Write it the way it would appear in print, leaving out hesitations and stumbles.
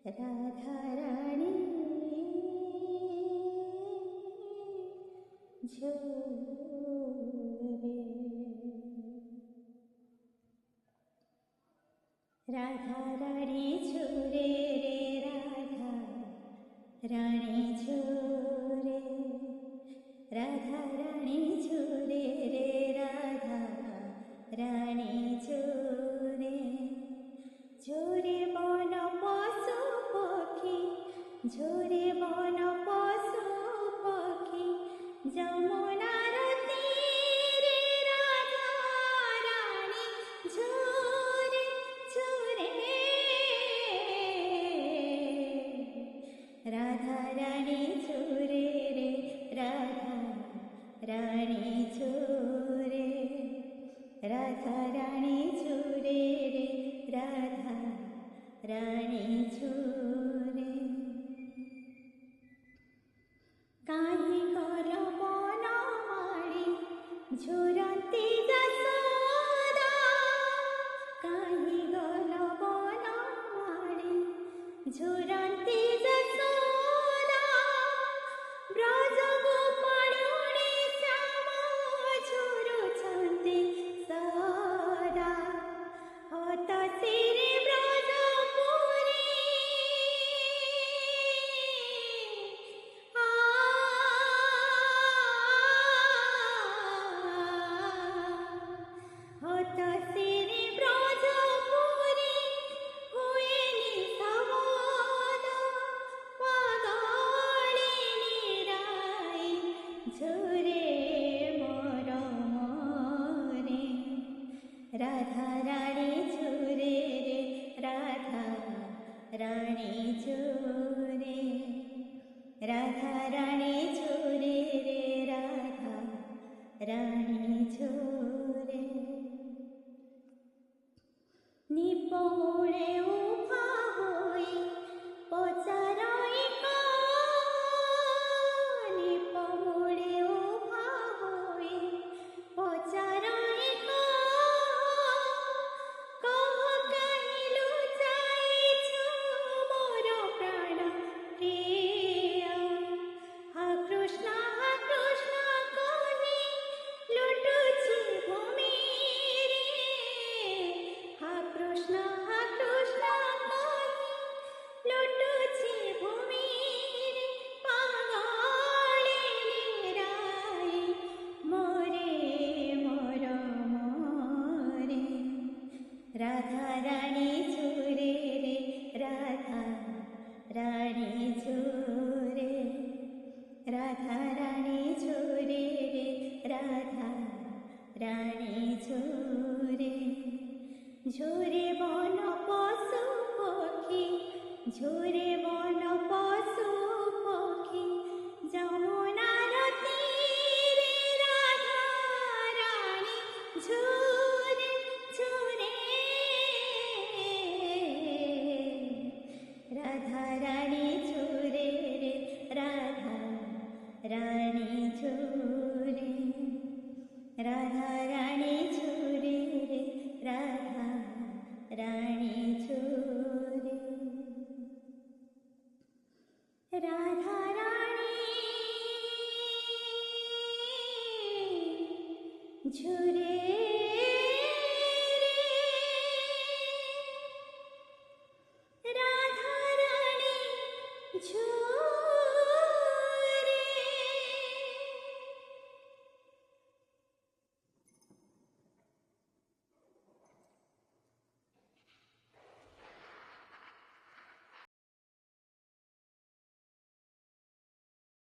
राधा रानी झूरे, राधा रानी झूरे रे, राधा रानी झूरे, राधा रानी झूरे रे, राधा रानी झूरे, झूरे बन पशु पक्षी, झूरे बन पशु पक्षी, যমুনার তীরে রাধা রানী ঝরে ঝরে, রাধা রানী ঝরে রে, রাধা রানী ঝরে, রাধা রানী ঝরে রে, রাধা রানী ঝরে। কাহি গল বনমালী ঝুরন্তি যশোদা, কাহি গল বনমালী ঝুরন্তি যশোদা, ব্রজ গোপালুনি শ্যাম ঝুরুছন্তি সদা, হত শিরে ব্রজপুরী হত শিরে ব্রজপুরী, হুয়েনি সমদ পাগলিনী রাই ঝুরে মোর মনে, রাধা রানী ঝুরে রে, রাধা রানী ঝুরে, রাধা রানী ঝুরে রে, রাধা রানী ঝুরে। নিপমূলে উভা হই পচারই নিপমূলে উভা হই পচারই কহ কাহিলু যাইছু মোর প্রাণ প্রিয়, হা কৃষ্ণ কহি লুটুছি ভূমি রে, হা কৃষ্ণ কহি লুটুছি ভূমি রে, পাগলিনী রাই মোরে মোর মোরে, রাধা রানী ঝুরে রে, রাধা রানী ঝুরে, রাধা রানী ঝুরে রে, রাধা রানী ঝুরে, ঝুরে বন পশু পক্ষী, ঝুরে বন পশু পক্ষী, যমুনার তীরে রাধা রানী ঝুরে ঝুরে, রাধা রানী ঝুরে রে, রাধা রানী ঝুরে, রাধা রানী ঝুরে রে, রাধা রানী ঝুরে, রাধা রানী ঝুরে রে, রাধা রানী ঝুরে।